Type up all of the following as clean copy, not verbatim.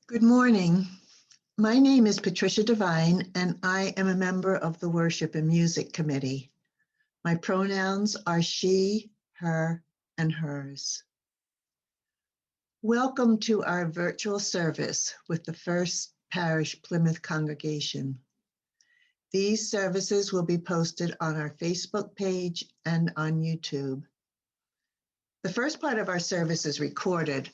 Good morning. My name is Patricia Devine, and I am a member of the Worship and Music Committee. My pronouns are she, her, and hers. Welcome to our virtual service with the First Parish Plymouth congregation. These services will be posted on our Facebook page and on YouTube. The first part of our service is recorded.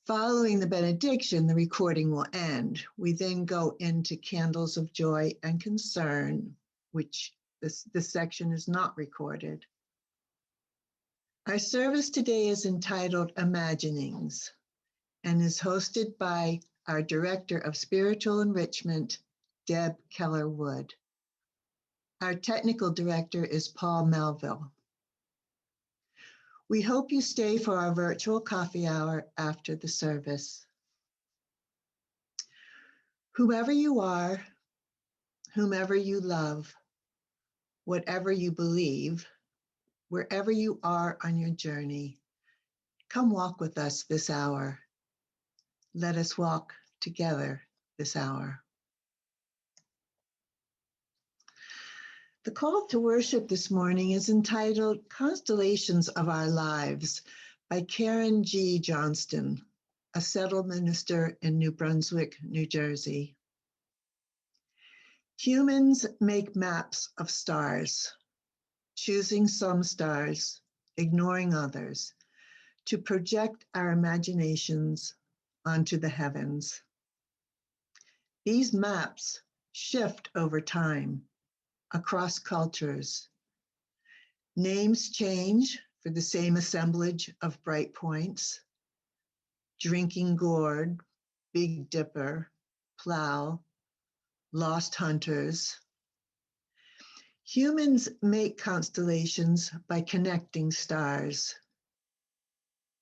Following the benediction, the recording will end. We then go into Candles of Joy and Concern, which this section is not recorded. Our service today is entitled Imaginings and is hosted by our Director of Spiritual Enrichment, Deb Keller-Wood. Our Technical Director is Paul Melville. We hope you stay for our virtual coffee hour after the service. Whoever you are, whomever you love, whatever you believe, wherever you are on your journey, come walk with us this hour. Let us walk together this hour. The call to worship this morning is entitled Constellations of Our Lives by Karen G. Johnston, a settled minister in New Brunswick, New Jersey. Humans make maps of stars, choosing some stars, ignoring others, to project our imaginations onto the heavens. These maps shift over time, across cultures. Names change for the same assemblage of bright points: Drinking Gourd, Big Dipper, Plow, Lost Hunters. Humans make constellations by connecting stars.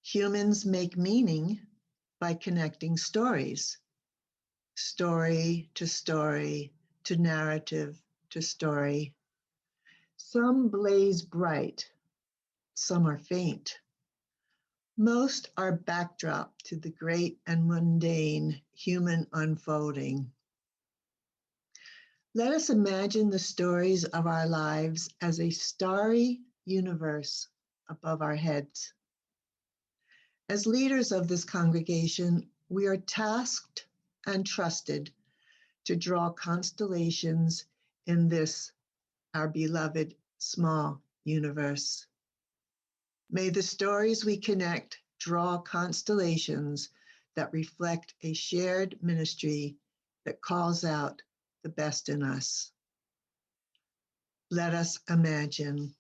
Humans make meaning by connecting stories, story to narrative to story. Some blaze bright, some are faint. Most are backdrop to the great and mundane human unfolding. Let us imagine the stories of our lives as a starry universe above our heads. As leaders of this congregation, we are tasked and trusted to draw constellations in this, our beloved small universe. May the stories we connect draw constellations that reflect a shared ministry that calls out the best in us. Let us imagine.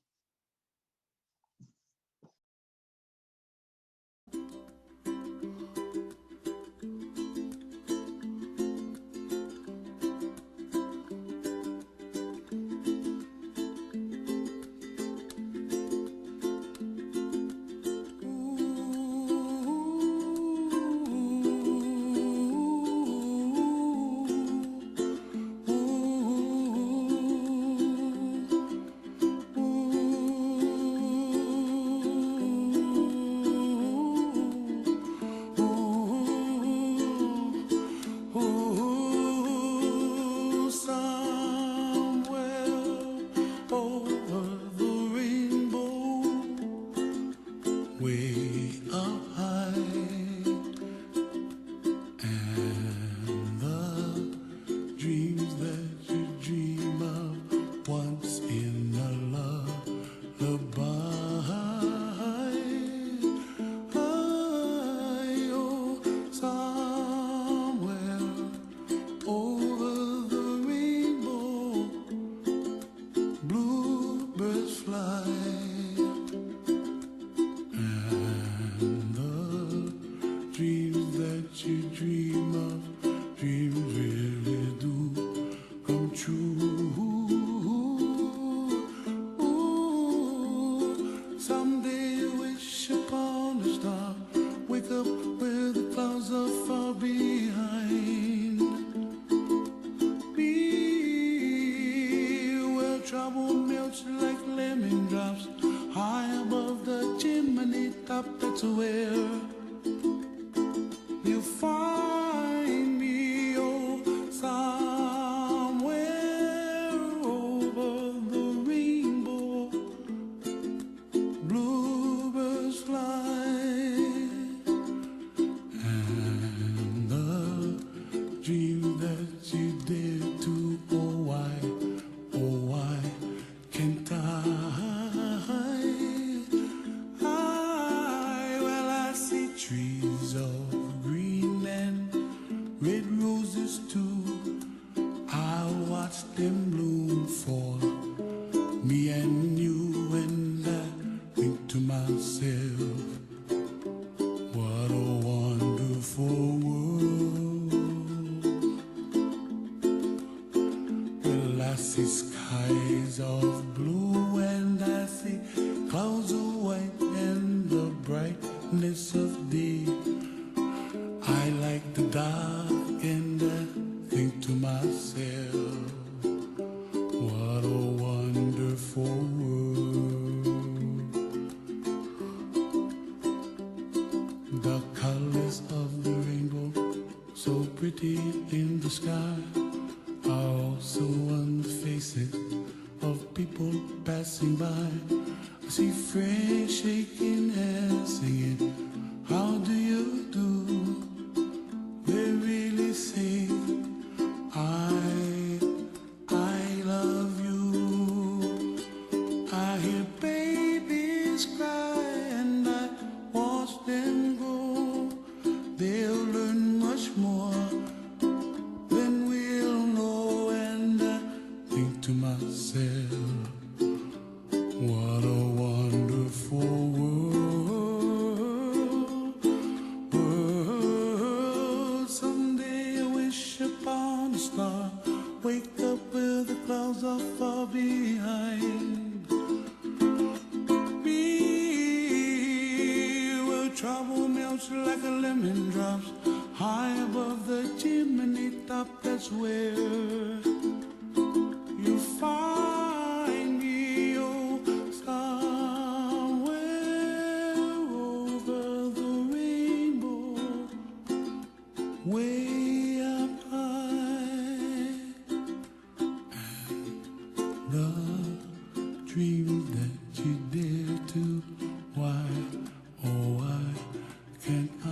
Top, that's where you find brightness of day. I like the dark and I think to myself, what a wonderful world. The colors of the rainbow, so pretty in the sky, are also on the faces of people passing by. I see friends shaking hands, singing, how do you do? They really say, I love you. I hear babies cry and I watch them grow. They'll learn much more than we'll know, and I think to myself, what a wonderful world. Someday I wish upon a star, wake up where the clouds are far behind me, where trouble melts like a lemon drops high above the chimney top. That's where you find me, oh, somewhere over the rainbow, way up high. And the dreams that you dare to, why, oh, why can't I?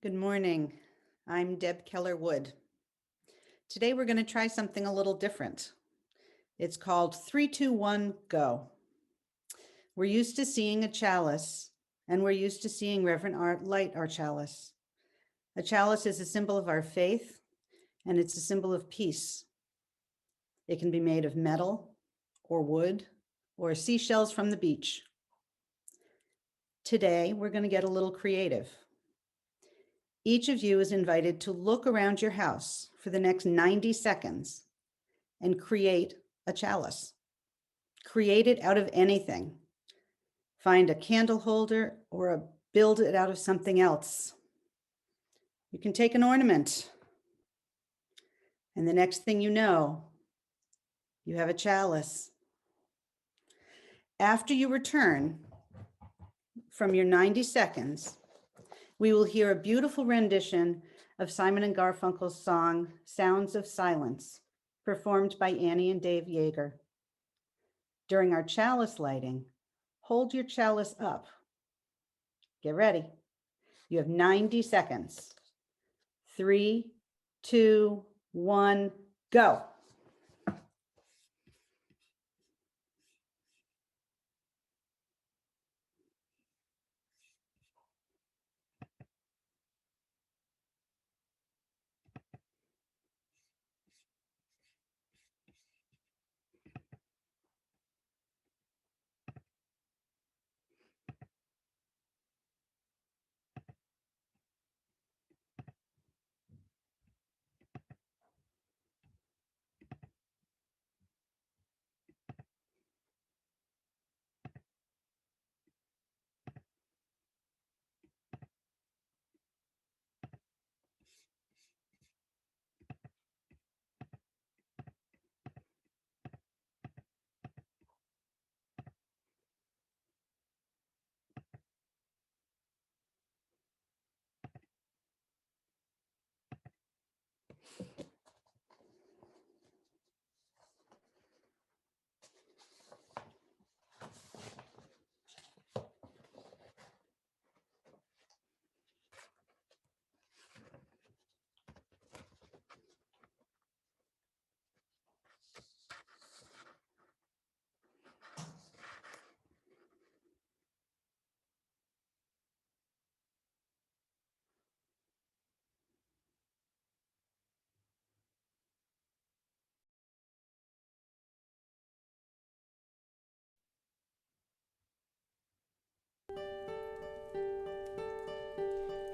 Good morning. I'm Deb Keller Wood. Today we're going to try something a little different. It's called 3, 2, 1, go. We're used to seeing a chalice, and we're used to seeing Reverend Art light our chalice. A chalice is a symbol of our faith, and it's a symbol of peace. It can be made of metal or wood or seashells from the beach. Today, we're going to get a little creative. Each of you is invited to look around your house for the next 90 seconds and create a chalice. Create it out of anything. Find a candle holder or build it out of something else. You can take an ornament, and the next thing you know, you have a chalice. After you return from your 90 seconds, we will hear a beautiful rendition of Simon and Garfunkel's song, Sounds of Silence, performed by Annie and Dave Yaeger. During our chalice lighting, hold your chalice up. Get ready. You have 90 seconds. 3, 2, 1, go.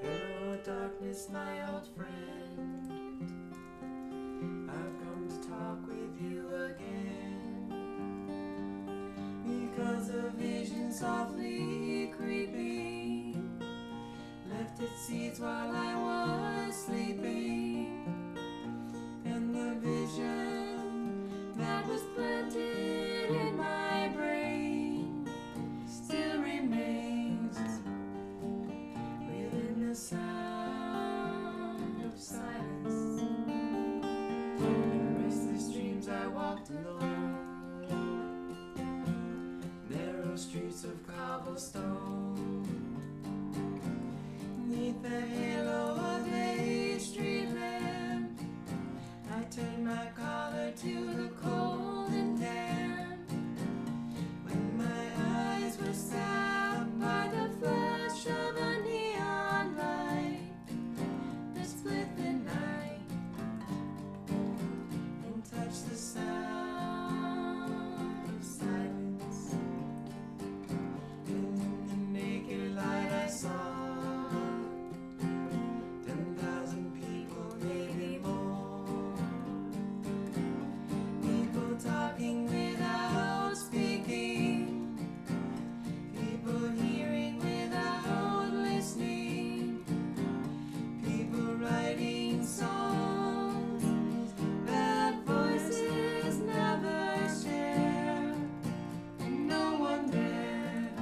Hello, darkness, my old friend. I've come to talk with you again, because a vision softly creeping left its seeds while I was sleeping, and the vision that was planted in my brain still remains within the sound of silence. In restless dreams I walked alone, narrow streets of cobblestone, neath the halo of a street lamp. I turned my collar to the cold and damp, when my eyes were stabbed by the flash of a neon light that split the night and touched the sound of silence. And in the naked light I saw 10,000 people, maybe more. People talking without speaking, people hearing without listening, people writing songs that voices never share, and no one dared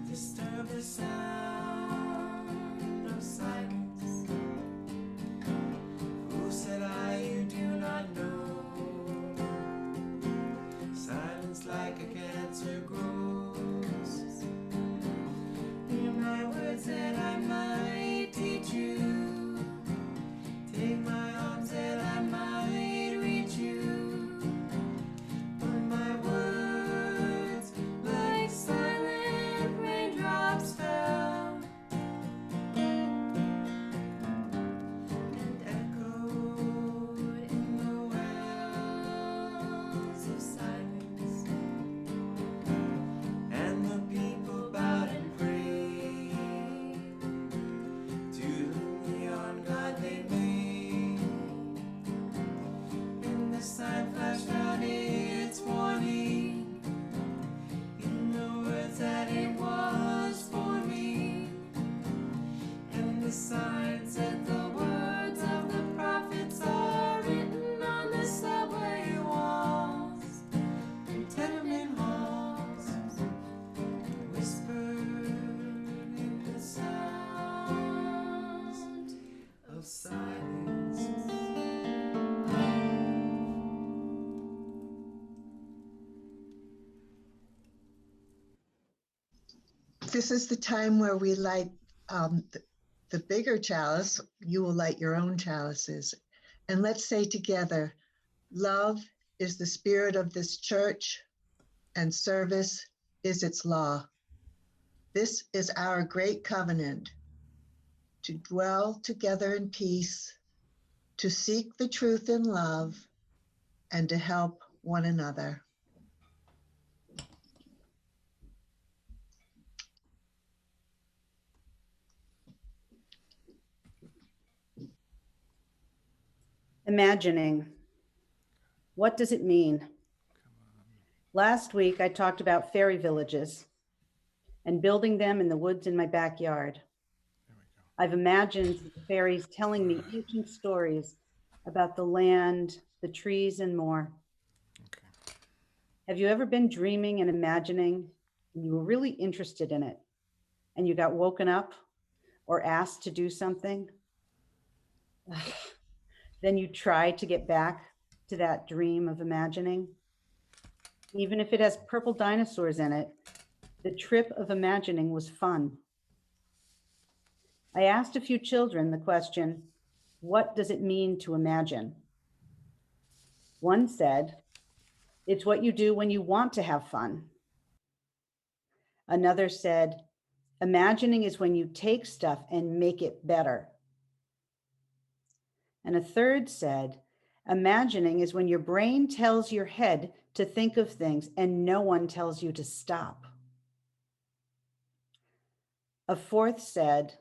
disturb the sound of silence. Who said I, you do not know? Silence like a cancer grows. Hear my words that I might teach you. Take my arms that I might reach you. But my words, like silent raindrops, fell and echoed in the wells of silence. And the people bowed and prayed to the neon god they made. And the sign flashed out its warning in the words that it was for me. And the sign said the words of the prophets are written on the subway walls and tenement halls, whispered in the sound of silence. This is the time where we light the bigger chalice. You will light your own chalices. And let's say together, love is the spirit of this church, and service is its law. This is our great covenant, to dwell together in peace, to seek the truth in love, and to help one another. Imagining. What does it mean? Last week, I talked about fairy villages and building them in the woods in my backyard. I've imagined the fairies telling me ancient stories about the land, the trees, and more. Have you ever been dreaming and imagining, and you were really interested in it, and you got woken up or asked to do something? Then you try to get back to that dream of imagining. Even if it has purple dinosaurs in it, the trip of imagining was fun. I asked a few children the question, what does it mean to imagine? One said, it's what you do when you want to have fun. Another said, imagining is when you take stuff and make it better. And a third said, imagining is when your brain tells your head to think of things and no one tells you to stop. A fourth said,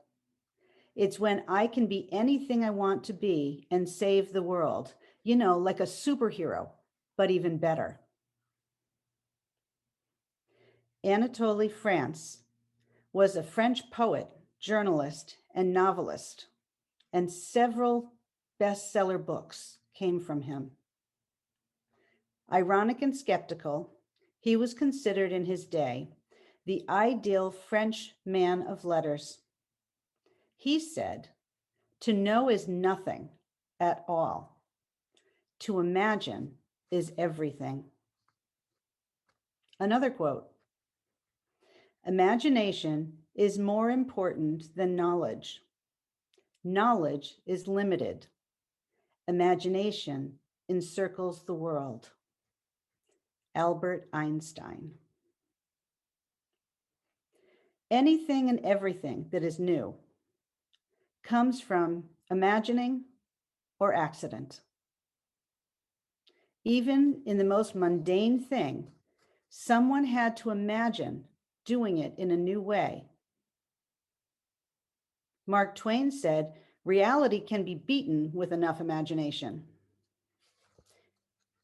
"It's when I can be anything I want to be and save the world, like a superhero, but even better." Anatole France was a French poet, journalist, and novelist, and several bestseller books came from him. Ironic and skeptical, he was considered in his day the ideal French man of letters. He said, "To know is nothing at all. To imagine is everything." Another quote, "Imagination is more important than knowledge. Knowledge is limited. Imagination encircles the world." Albert Einstein. Anything and everything that is new comes from imagining or accident. Even in the most mundane thing, someone had to imagine doing it in a new way. Mark Twain said, "Reality can be beaten with enough imagination."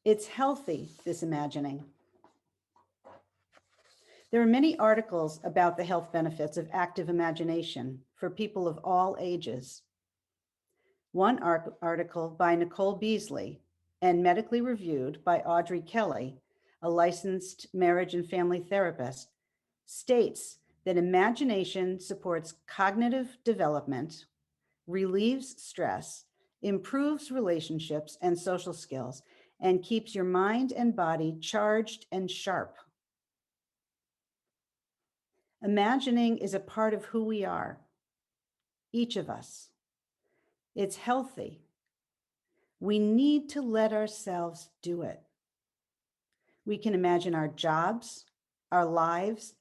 It's healthy, this imagining. There are many articles about the health benefits of active imagination for people of all ages. One article by Nicole Beasley and medically reviewed by Audrey Kelly, a licensed marriage and family therapist, states that imagination supports cognitive development, relieves stress, improves relationships and social skills, and keeps your mind and body charged and sharp. Imagining is a part of who we are, each of us. It's healthy. We need to let ourselves do it. We can imagine our jobs, our lives,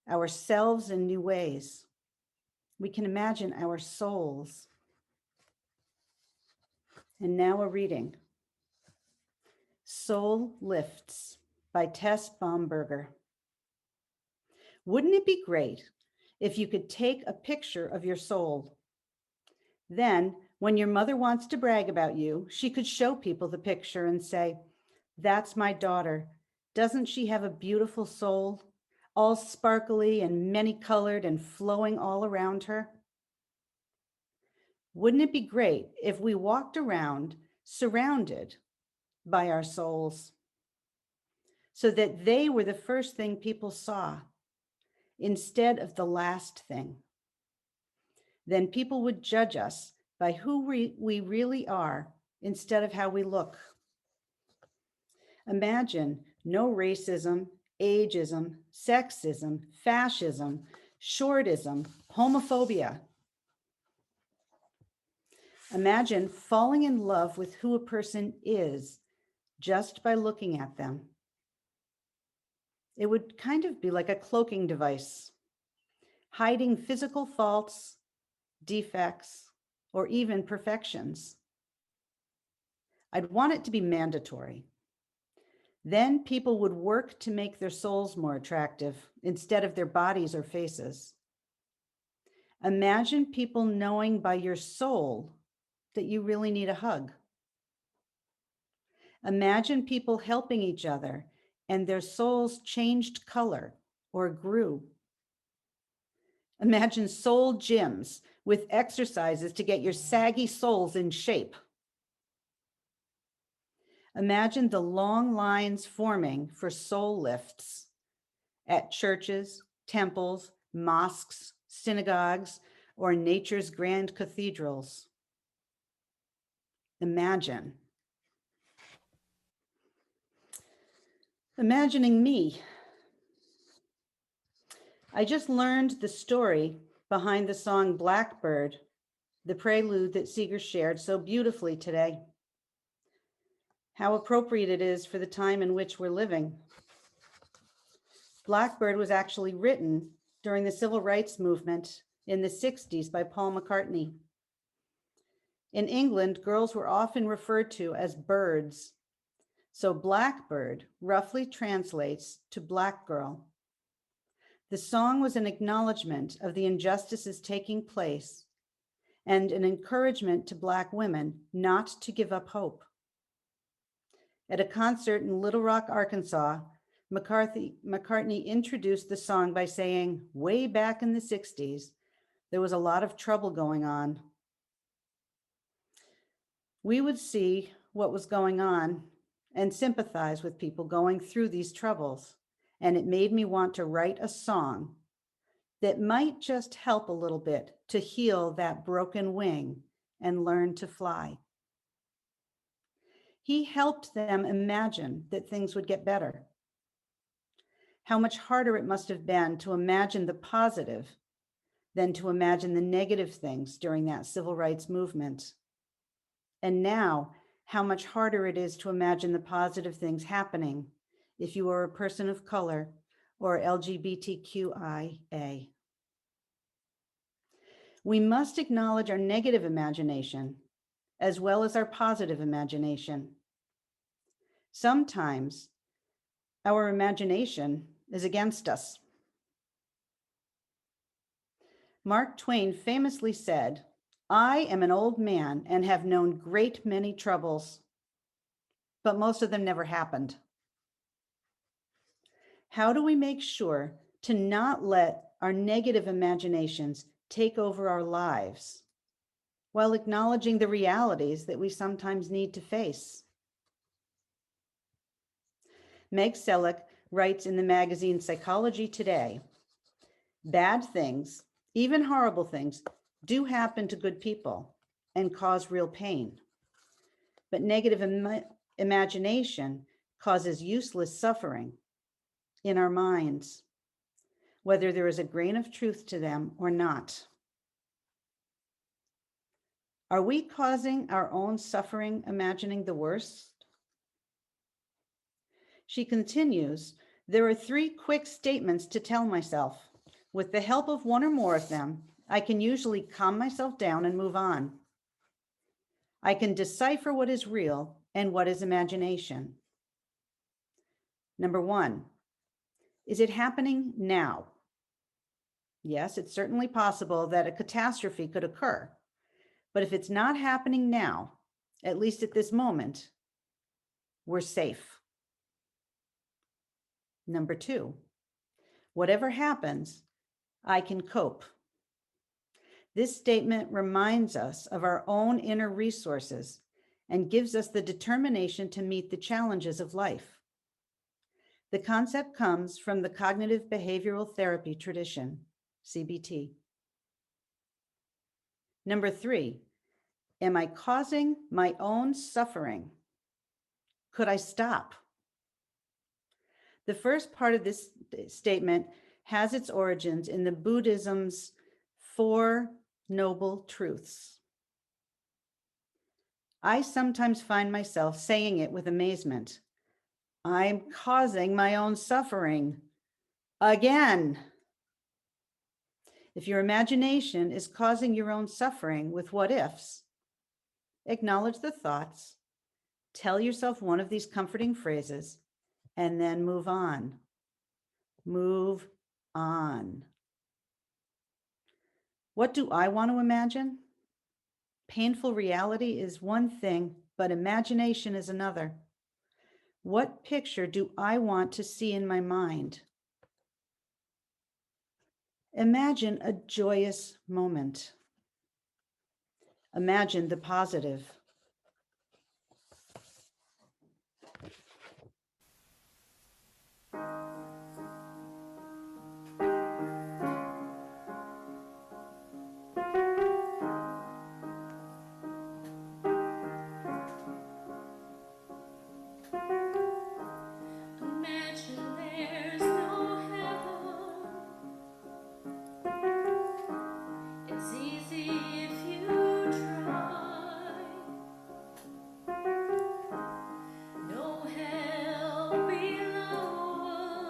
ourselves in new ways. We can imagine our souls. And now a reading. Soul Lifts by Tess Baumberger. Wouldn't it be great if you could take a picture of your soul? Then, when your mother wants to brag about you, she could show people the picture and say, "That's my daughter. Doesn't she have a beautiful soul, all sparkly and many-colored and flowing all around her?" Wouldn't it be great if we walked around surrounded by our souls so that they were the first thing people saw instead of the last thing? Then people would judge us by who we really are instead of how we look. Imagine no racism, ageism, sexism, fascism, shortism, homophobia. Imagine falling in love with who a person is just by looking at them. It would kind of be like a cloaking device, hiding physical faults, defects, or even perfections. I'd want it to be mandatory. Then people would work to make their souls more attractive instead of their bodies or faces. Imagine people knowing by your soul that you really need a hug. Imagine people helping each other and their souls changed color or grew. Imagine soul gyms with exercises to get your saggy souls in shape. Imagine the long lines forming for soul lifts at churches, temples, mosques, synagogues, or nature's grand cathedrals. Imagine. Imagining me. I just learned the story behind the song Blackbird, the prelude that Seeger shared so beautifully today. How appropriate it is for the time in which we're living. Blackbird was actually written during the civil rights movement in the 60s by Paul McCartney. In England, girls were often referred to as birds. So Blackbird roughly translates to black girl. The song was an acknowledgement of the injustices taking place and an encouragement to Black women not to give up hope. At a concert in Little Rock, Arkansas, McCartney introduced the song by saying, way back in the 60s, there was a lot of trouble going on. We would see what was going on and sympathize with people going through these troubles. And it made me want to write a song that might just help a little bit to heal that broken wing and learn to fly. He helped them imagine that things would get better. How much harder it must have been to imagine the positive than to imagine the negative things during that civil rights movement. And now, how much harder it is to imagine the positive things happening if you are a person of color or LGBTQIA. We must acknowledge our negative imagination as well as our positive imagination. Sometimes our imagination is against us. Mark Twain famously said, "I am an old man and have known great many troubles, but most of them never happened." How do we make sure to not let our negative imaginations take over our lives while acknowledging the realities that we sometimes need to face? Meg Selleck writes in the magazine Psychology Today, "Bad things, even horrible things, do happen to good people and cause real pain. But negative imagination causes useless suffering in our minds, whether there is a grain of truth to them or not." Are we causing our own suffering, imagining the worst? She continues, "There are 3 quick statements to tell myself. With the help of one or more of them, I can usually calm myself down and move on. I can decipher what is real and what is imagination. Number 1, is it happening now? Yes, it's certainly possible that a catastrophe could occur. But if it's not happening now, at least at this moment, we're safe. Number 2, whatever happens, I can cope. This statement reminds us of our own inner resources and gives us the determination to meet the challenges of life. The concept comes from the cognitive behavioral therapy tradition, CBT. Number 3, am I causing my own suffering? Could I stop? The first part of this statement has its origins in the Buddhism's 4 Noble Truths. I sometimes find myself saying it with amazement. I'm causing my own suffering again. If your imagination is causing your own suffering with what ifs, acknowledge the thoughts, tell yourself one of these comforting phrases, and then move on. Move on. What do I want to imagine? Painful reality is one thing, but imagination is another. What picture do I want to see in my mind? Imagine a joyous moment. Imagine the positive. Imagine there's no heaven. It's easy if you try. No hell below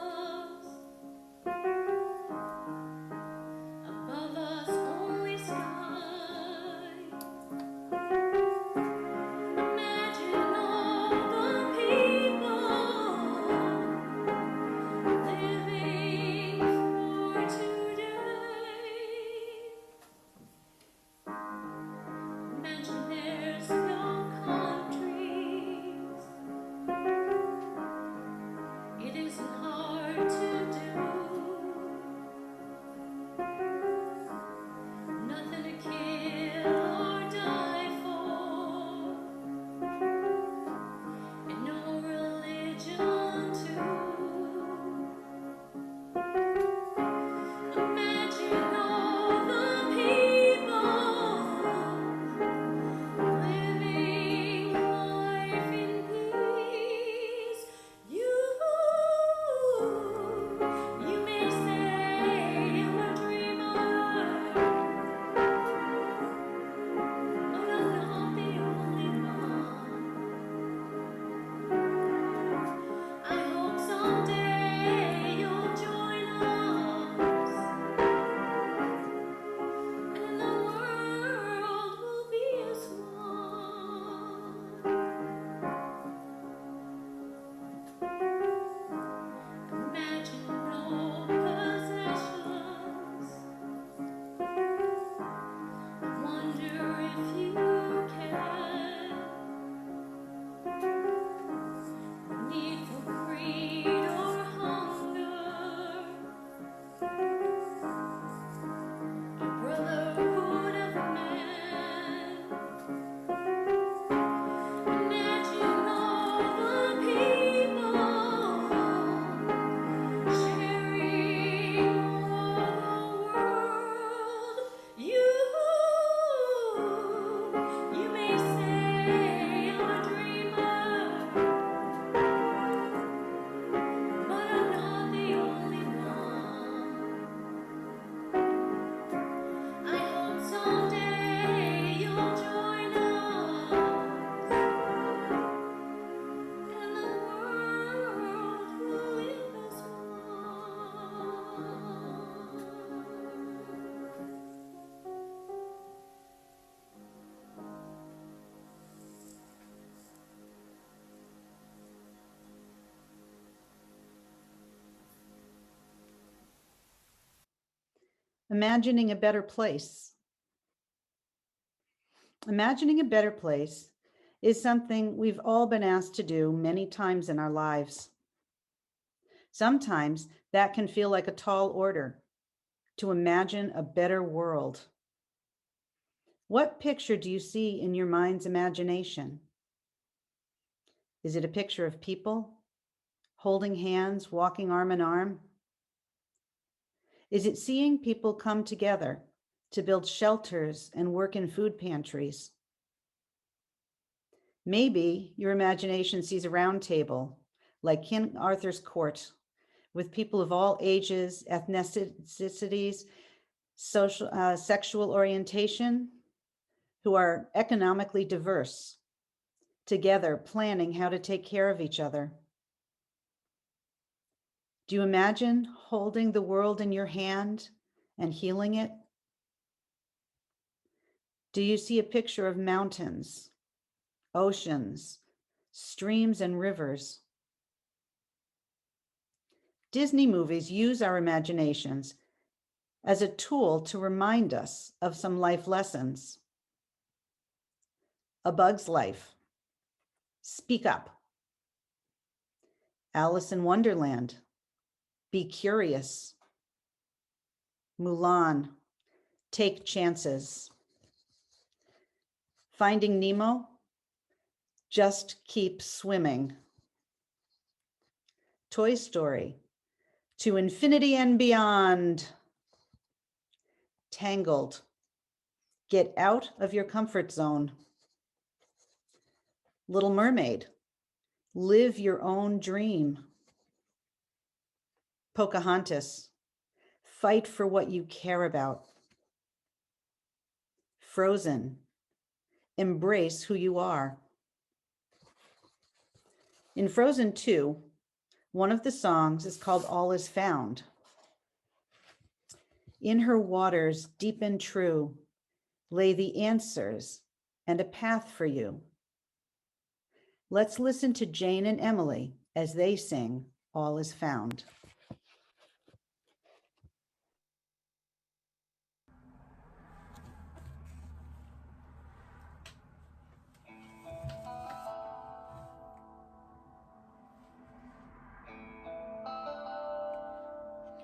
imagining a better place. Imagining a better place is something we've all been asked to do many times in our lives. Sometimes that can feel like a tall order, to imagine a better world. What picture do you see in your mind's imagination? Is it a picture of people holding hands, walking arm in arm? Is it seeing people come together to build shelters and work in food pantries? Maybe your imagination sees a round table like King Arthur's court with people of all ages, ethnicities, sexual orientation, who are economically diverse, together planning how to take care of each other. Do you imagine holding the world in your hand and healing it? Do you see a picture of mountains, oceans, streams, and rivers? Disney movies use our imaginations as a tool to remind us of some life lessons. A Bug's Life, Speak Up. Alice in Wonderland, Be Curious. Mulan, Take Chances. Finding Nemo, Just Keep Swimming. Toy Story, To Infinity and Beyond. Tangled, Get Out of Your Comfort Zone. Little Mermaid, Live Your Own Dream. Pocahontas, Fight for what you care about. Frozen, Embrace who you are. In Frozen 2, one of the songs is called All Is Found. In her waters deep and true lay the answers and a path for you. Let's listen to Jane and Emily as they sing All Is Found.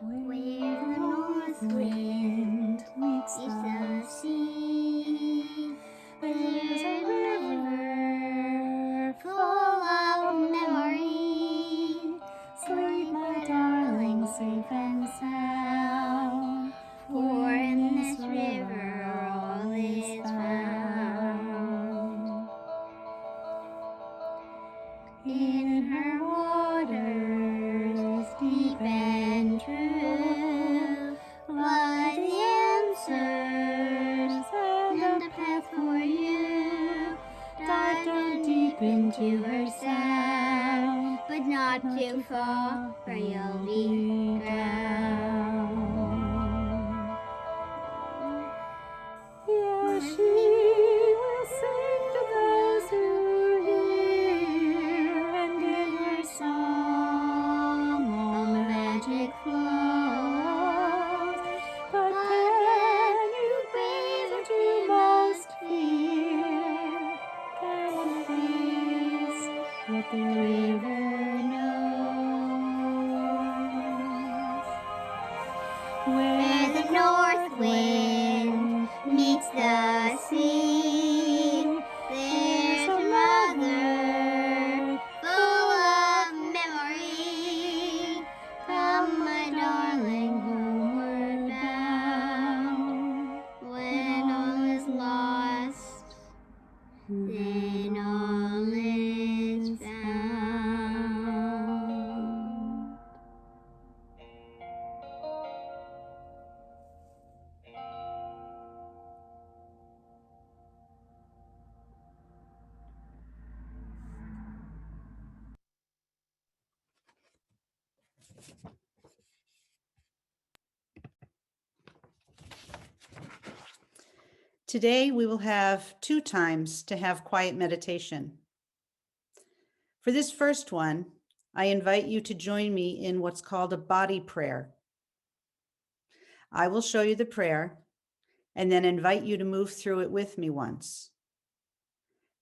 Where the north wind meets the sea, there's a river full of memory. Sleep, my darling, safe and sound, for in this river all is found. In her waters deep and true lie the answers and a path for you. Dive down deep into her sound, but not too far, or you'll be drowned. Yeah, she will sing to those who hear, and in her song all magic flows. But can you face what you most fear? Can you face what the river knows? Where the north wind meets the sea, there's a mother full of memory. Come, my darling, homeward bound. When all is lost, then all is found. Today, we will have 2 times to have quiet meditation. For this first one, I invite you to join me in what's called a body prayer. I will show you the prayer and then invite you to move through it with me once.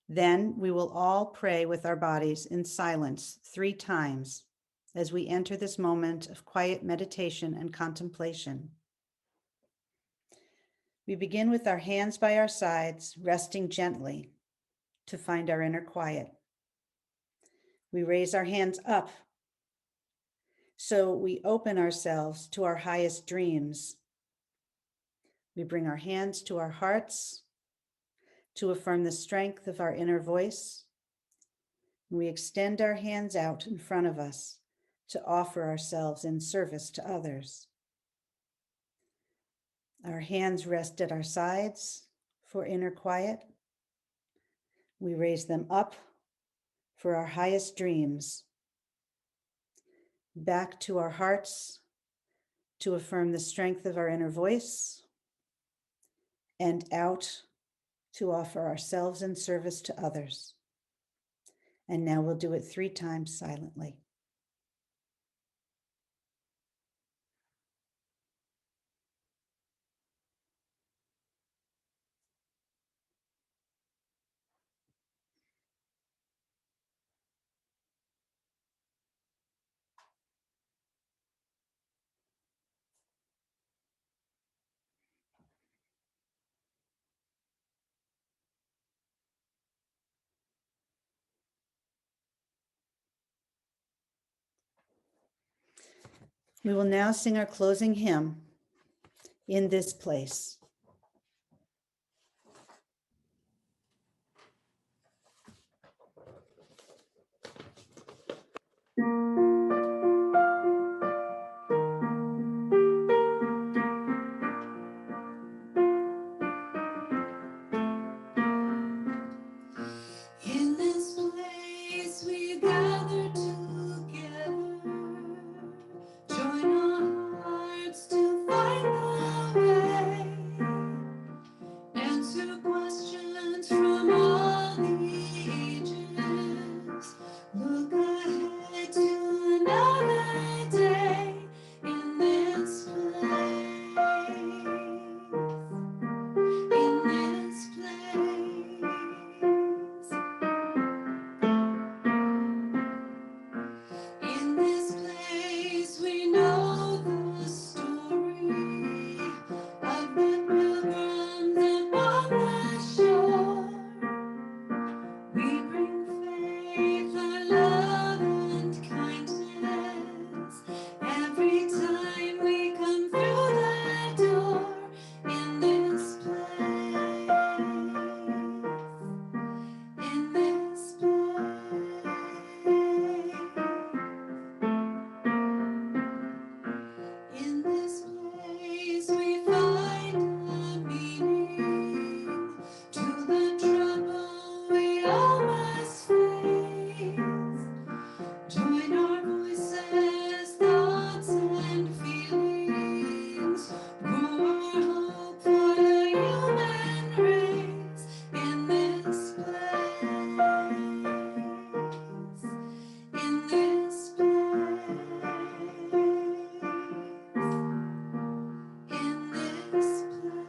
Then we will all pray with our bodies in silence 3 times as we enter this moment of quiet meditation and contemplation. We begin with our hands by our sides, resting gently to find our inner quiet. We raise our hands up so we open ourselves to our highest dreams. We bring our hands to our hearts to affirm the strength of our inner voice. We extend our hands out in front of us to offer ourselves in service to others. Our hands rest at our sides for inner quiet. We raise them up for our highest dreams. Back to our hearts to affirm the strength of our inner voice, and out to offer ourselves in service to others. And now we'll do it 3 times silently. We will now sing our closing hymn, In This Place. In this place we gather together, join our hearts to find the way, answer questions from all the ages, look ahead to another day in this place, in this place. In this place we know the story of the pilgrims upon the shore. We bring faith, our love and kindness every time we come through the door. In this place, in this place. In this place we find a meaning to the trouble we all must face. Join our voices, thoughts and feelings, grow our hope for the human race. In this place, in this place. In this place.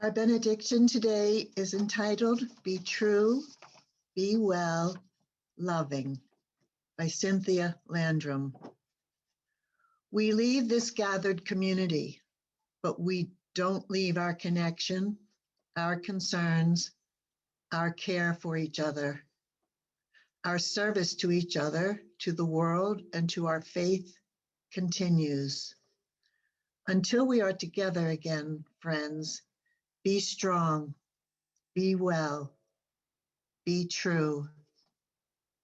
Our benediction today is entitled Be True, Be Well, Loving by Cynthia Landrum. We leave this gathered community, but we don't leave our connection, our concerns, our care for each other, our service to each other, to the world, and to our faith continues. Until we are together again, friends, be strong, be well, be true,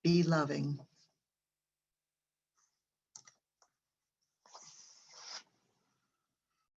be loving.